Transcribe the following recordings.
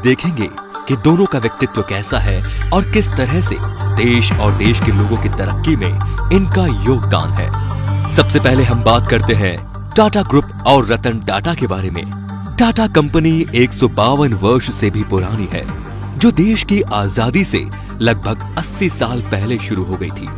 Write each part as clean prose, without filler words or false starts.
देखेंगे कि दोनों का व्यक्तित्व कैसा है और किस तरह से देश और देश के लोगों की तरक्की में इनका योगदान है। सबसे पहले हम बात करते हैं टाटा ग्रुप और रतन टाटा के बारे में। टाटा कंपनी 152 वर्ष से भी पुरानी है, जो देश की आजादी से लगभग 80 साल पहले शुरू हो गई थी।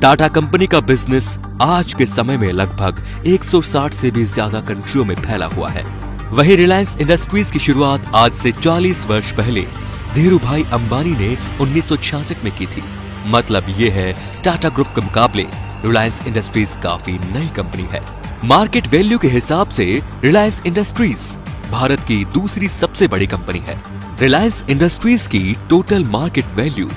टाटा कंपनी का बिजनेस आज के समय में लगभग 160 से भी ज्यादा कंट्रियों में फैला हुआ है। वहीं रिलायंस इंडस्ट्रीज की शुरुआत आज से 40 वर्ष पहले धीरूभाई अंबानी ने 1966 में की थी। मतलब ये है टाटा ग्रुप के मुकाबले रिलायंस इंडस्ट्रीज काफी नई कंपनी है। मार्केट वैल्यू के हिसाब से रिलायंस इंडस्ट्रीज भारत की दूसरी सबसे बड़ी कंपनी है। रिलायंस इंडस्ट्रीज की total market value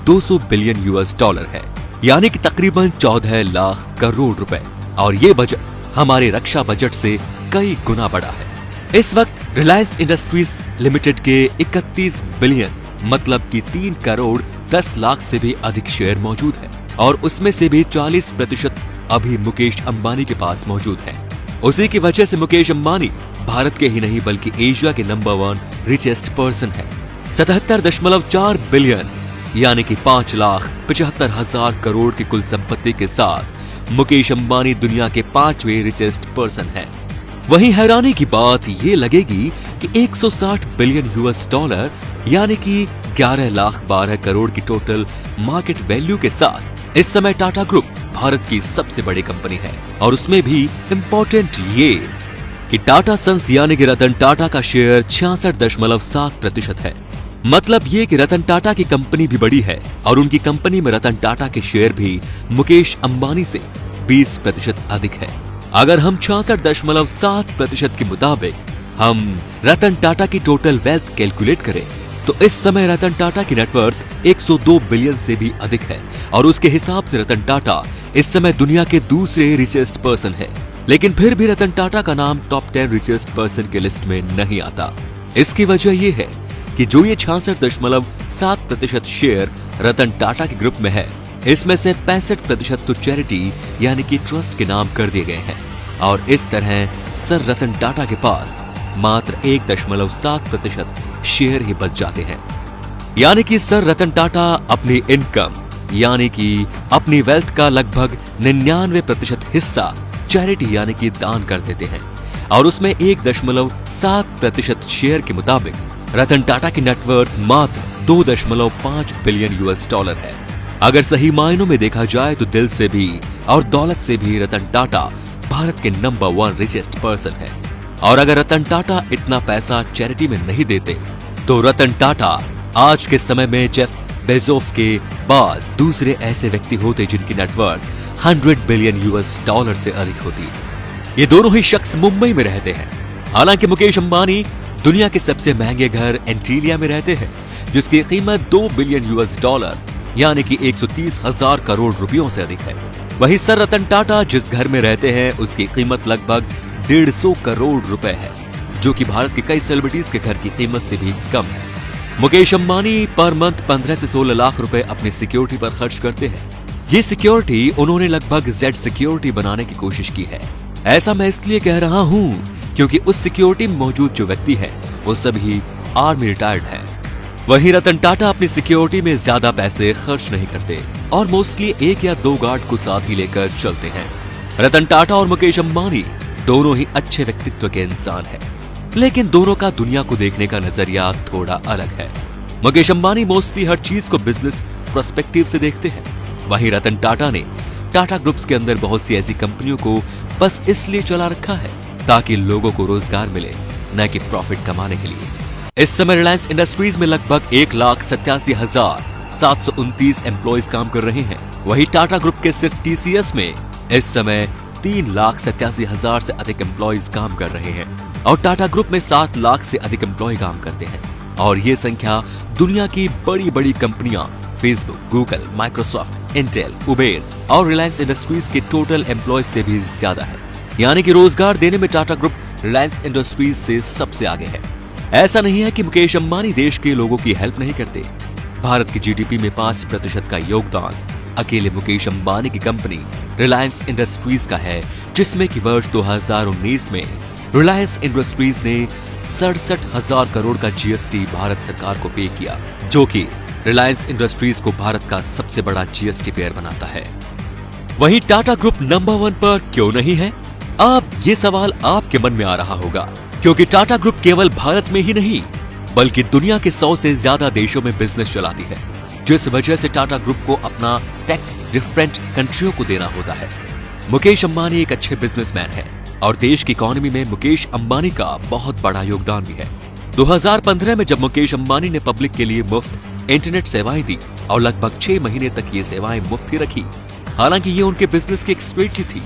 200 billion US$ है, यानी कि तकरीबन 14 लाख करोड़ रुपए, और ये बजट हमारे रक्षा बजट से कई गुना बड़ा है। इस वक्त रिलायंस इंडस्ट्रीज लिमिटेड के 31 बिलियन मतलब कि 3 करोड़ 10 लाख से भी अधिक शेयर मौजूद है, और उसमें से भी 40% अभी मुकेश अंबानी के पास मौजूद है। उसी की वजह से मुकेश अंबानी भारत के ही नहीं बल्कि एशिया के नंबर 1 रिचेस्ट पर्सन है। 77.4 बिलियन यानी कि 5,75,000 करोड़ की कुल संपत्ति के साथ मुकेश अंबानी दुनिया के 5वें रिचेस्ट पर्सन है। वहीं हैरानी की बात ये लगेगी कि 160 बिलियन US$ यानी कि 11,12 करोड़ की टोटल मार्केट वैल्यू के साथ इस समय टाटा ग्रुप भारत की सबसे बड़ी कंपनी है। और उसमें भी इम्पोर्टेंट ये कि टाटा सन्स यानी कि रतन टाटा का शेयर 66.7% है। मतलब ये कि रतन टाटा की कंपनी भी बड़ी है और उनकी कंपनी में रतन टाटा के शेयर भी मुकेश अंबानी से 20% अधिक है। अगर हम 66.7% के मुताबिक हम रतन टाटा की टोटल वेल्थ कैलकुलेट करें तो इस समय रतन टाटा की नेटवर्थ 102 बिलियन से भी अधिक है, और उसके हिसाब से रतन टाटा इस समय दुनिया के दूसरे रिचेस्ट पर्सन है। लेकिन फिर भी रतन टाटा का नाम टॉप 10 रिचेस्ट पर्सन के लिस्ट में नहीं आता। इसकी वजह यह है कि जो ये 66.7% शेयर रतन टाटा के ग्रुप में है, इसमें से 65% तो चैरिटी यानी कि ट्रस्ट के नाम कर दिए गए हैं, और इस तरह सर रतन टाटा के पास मात्र 1.7% शेयर ही बच जाते हैं। यानी कि सर रतन टाटा अपनी इनकम यानी कि अपनी वेल्थ का लगभग 99% हिस्सा चैरिटी यानी कि दान कर देते हैं, और उसमें 1.7% शेयर के मुताबिक रतन टाटा की नेटवर्थ मात्र 2.5 बिलियन US$ है। अगर सही मायनों में देखा जाए तो दिल से भी और दौलत से भी रतन टाटा भारत के नंबर 1 रिचेस्ट पर्सन है। और अगर रतन टाटा इतना पैसा चैरिटी में नहीं देते तो रतन टाटा आज के समय में जेफ बेजोस के बाद दूसरे ऐसे व्यक्ति होते जिनकी नेटवर्थ 100 बिलियन US$ से अधिक होती। ये दोनों ही शख्स मुंबई में रहते हैं। हालांकि मुकेश अंबानी दुनिया के सबसे महंगे घर एंटीलिया में रहते हैं, जिसकी कीमत 2 बिलियन US$ यानी कि 130,000 करोड़ रुपयों से अधिक है। वहीं सर रतन टाटा जिस घर में रहते हैं उसकी कीमत लगभग 150 करोड़ रुपए है, जो कि भारत के कई सेलिब्रिटीज के घर की कीमत से भी कम है। मुकेश अंबानी पर मंथ 15 से 16 लाख रुपए अपनी सिक्योरिटी पर खर्च करते हैं। ये सिक्योरिटी उन्होंने लगभग Z सिक्योरिटी बनाने की कोशिश की है। ऐसा मैं इसलिए कह रहा हूँ क्योंकि उस सिक्योरिटी में मौजूद जो व्यक्ति है वो सभी आर्मी रिटायर्ड हैं। वहीं रतन टाटा अपनी सिक्योरिटी में ज्यादा पैसे खर्च नहीं करते और मोस्टली 1 या 2 गार्ड को साथ ही लेकर चलते हैं। रतन टाटा और मुकेश अंबानी दोनों ही अच्छे व्यक्तित्व के इंसान हैं, लेकिन दोनों का दुनिया को देखने का नजरिया थोड़ा अलग है। मुकेश अंबानी मोस्टली हर चीज को बिजनेस पर्सपेक्टिव से देखते हैं, वहीं रतन टाटा ने टाटा ग्रुप्स के अंदर बहुत सी ऐसी कंपनियों को बस इसलिए चला रखा है ताकि लोगों को रोजगार मिले, न कि प्रॉफिट कमाने के लिए। इस समय रिलायंस इंडस्ट्रीज में लगभग 1,87,729 एम्प्लॉइज काम कर रहे हैं। वहीं टाटा ग्रुप के सिर्फ TCS में इस समय 3,87,000 से अधिक एम्प्लॉइज काम कर रहे हैं, और टाटा ग्रुप में 7 लाख से अधिक एम्प्लॉय काम करते हैं। और ये संख्या दुनिया की बड़ी बड़ी कंपनियां Facebook, Google, Microsoft, Intel, Uber और रिलायंस इंडस्ट्रीज के टोटल एम्प्लॉय से भी ज्यादा है। यानी कि रोजगार देने में टाटा ग्रुप रिलायंस इंडस्ट्रीज से सबसे आगे है। ऐसा नहीं है कि मुकेश अंबानी देश के लोगों की हेल्प नहीं करते। भारत की GDP में 5% का योगदान अकेले मुकेश अंबानी की कंपनी रिलायंस इंडस्ट्रीज का है, जिसमें कि वर्ष 2019 में रिलायंस इंडस्ट्रीज ने 67,000 करोड़ का जीएसटी भारत सरकार को पे किया, जो कि रिलायंस इंडस्ट्रीज को भारत का सबसे बड़ा जीएसटी पेयर बनाता है। वहीं टाटा ग्रुप नंबर 1 पर क्यों नहीं है? अब ये सवाल आपके मन में आ रहा होगा, क्योंकि टाटा ग्रुप केवल भारत में ही नहीं बल्कि दुनिया के 100 से ज्यादा देशों में बिजनेस चलाती है, जिस वजह से टाटा ग्रुप को अपना टैक्स डिफरेंट कंट्रियों को देना होता है। मुकेश अंबानी एक अच्छे बिजनेसमैन है और देश की इकोनॉमी में मुकेश अंबानी का बहुत बड़ा योगदान भी है। 2015 में जब मुकेश अंबानी ने पब्लिक के लिए मुफ्त इंटरनेट सेवाएं दी और लगभग 6 महीने तक ये सेवाएं मुफ्त ही रखी। हालांकि ये उनके बिजनेस की एक स्ट्रेटजी थी,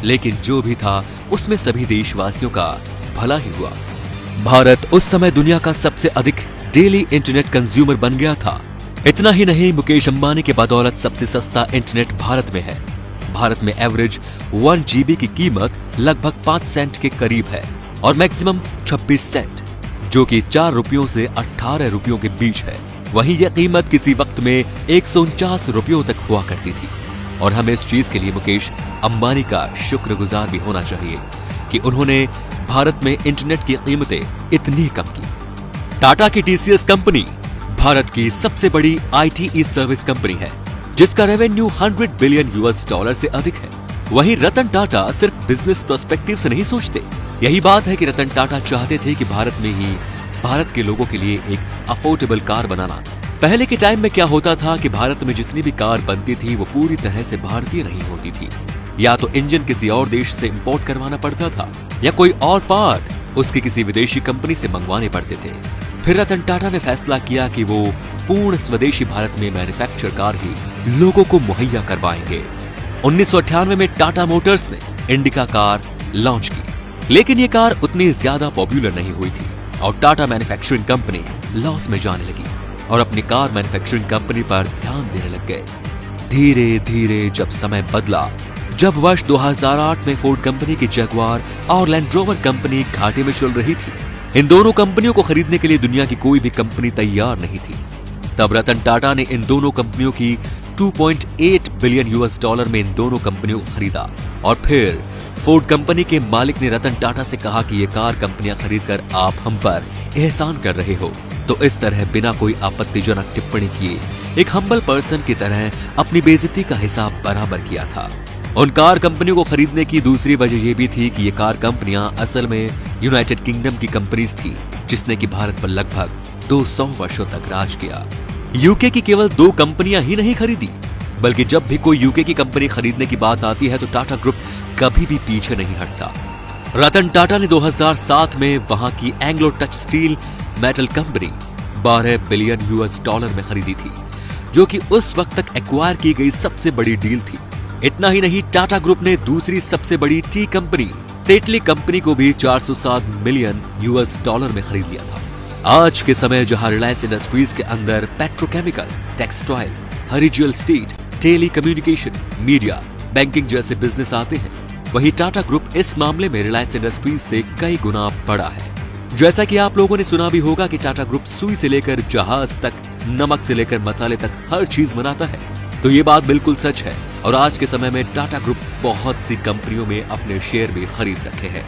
लेकिन जो भी था उसमें सभी देशवासियों का भला ही हुआ। भारत उस समय दुनिया का सबसे अधिक डेली इंटरनेट कंज्यूमर बन गया था। इतना ही नहीं, मुकेश अंबानी के बदौलत सबसे सस्ता इंटरनेट भारत में है। भारत में एवरेज 1 GB की कीमत लगभग 5 सेंट के करीब है और मैक्सिमम 26 सेंट, जो कि 4 रुपयों से 18 रुपयों के बीच है। वहीं यह कीमत किसी वक्त में 149 रुपयों तक हुआ करती थी और हमें इस चीज के लिए मुकेश अंबानी का शुक्रगुजार भी होना चाहिए कि उन्होंने भारत में इंटरनेट की कीमतें इतनी कम की। टाटा की टीसीएस कंपनी भारत की सबसे बड़ी आईटी सर्विस कंपनी है, जिसका रेवेन्यू 100 बिलियन US$ से अधिक है। वहीं रतन टाटा सिर्फ बिजनेस पर्सपेक्टिव से नहीं सोचते। यही बात है कि रतन टाटा चाहते थे कि भारत में ही भारत के लोगों के लिए एक अफोर्डेबल कार बनाना। पहले के टाइम में क्या होता था कि भारत में जितनी भी कार बनती थी वो पूरी तरह से भारतीय नहीं होती थी, या तो इंजन किसी और देश से इंपोर्ट करवाना पड़ता था या कोई और पार्ट उसकी किसी विदेशी कंपनी से मंगवाने पड़ते थे। फिर रतन टाटा ने फैसला किया कि वो पूर्ण स्वदेशी भारत में मैन्युफैक्चर कार ही लोगों को मुहैया करवाएंगे। 1998 में टाटा मोटर्स ने इंडिका कार लॉन्च की, लेकिन ये कार उतनी ज्यादा पॉपुलर नहीं हुई थी और टाटा मैन्युफैक्चरिंग कंपनी लॉस में जाने लगी और अपनी कार मैन्युफैक्चरिंग कंपनी पर ध्यान देने लग गए। धीरे धीरे जब समय बदला, जब वर्ष 2008 में फोर्ड कंपनी की जगुआर और लैंड रोवर कंपनी घाटे में चल रही थी, इन दोनों कंपनियों को खरीदने के लिए दुनिया की कोई भी कंपनी तैयार नहीं थी। तब रतन टाटा ने इन दोनों कंपनियों की 2.8 बिलियन US$ में इन दोनों कंपनियों को खरीदा और फिर फोर्ड कंपनी के मालिक ने रतन टाटा से कहा कि ये कार कंपनियां खरीदकर आप हम पर एहसान कर रहे हो। तो इस तरह बिना कोई आपत्तिजनक टिप्पणी किए एक हम्बल पर्सन की तरह अपनी बेइज्जती का हिसाब बराबर किया था। उन कार कंपनियों को खरीदने की दूसरी वजह यह भी थी कि ये कार कंपनियां असल में यूनाइटेड किंगडम की कंपनीज थी, जिसने कि भारत पर लगभग 200 वर्षों तक राज किया। यूके की केवल 2 कंपनियां ही नहीं खरीदी, बल्कि जब भी कोई यूके की कंपनी खरीदने की बात आती है तो टाटा ग्रुप कभी भी पीछे नहीं हटता। रतन टाटा ने 2007 में वहां की Anglo touch steel metal company 12 billion US$ में खरीदी थी, जो कि उस वक्त तक एक्वायर की गई सबसे बड़ी डील थी। इतना ही नहीं, टाटा ग्रुप ने दूसरी सबसे बड़ी टी कंपनी टेटली कंपनी को भी 407 मिलियन US$ में खरीद लिया था। आज के समय जहां रिलायंस इंडस्ट्रीज के अंदर पेट्रोकेमिकल, टेक्सटाइल, हरिजुअल steel, telecommunication, media, banking जैसे बिजनेस आते हैं, वहीं टाटा ग्रुप इस मामले में रिलायंस इंडस्ट्रीज से कई गुना बड़ा है। जैसा कि आप लोगों ने सुना भी होगा कि टाटा ग्रुप सुई से लेकर जहाज तक, नमक से लेकर मसाले तक हर चीज बनाता है, तो ये बात बिल्कुल सच है। और आज के समय में टाटा ग्रुप बहुत सी कंपनियों में अपने शेयर भी खरीद रखे हैं।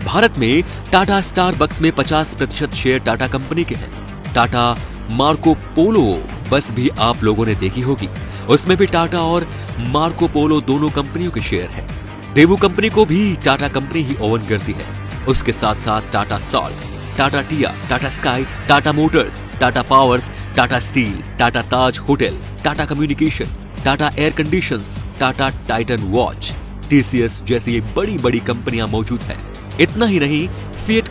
भारत में टाटा स्टारबक्स में 50% शेयर टाटा कंपनी के हैं। टाटा मार्को पोलो बस भी आप लोगों ने देखी होगी, उसमें भी टाटा और मार्को पोलो दोनों कंपनियों के शेयर हैं। देवू कंपनी को भी टाटा कंपनी ही ओन करती है। उसके साथ साथ Tata salt, Tata tea, Tata sky, Tata motors, Tata powers, Tata steel, Tata Taj hotel, Tata communication, Tata air conditions, Tata Titan watch, TCS जैसी बड़ी बड़ी कंपनियां मौजूद है। इतना ही नहीं, फिएट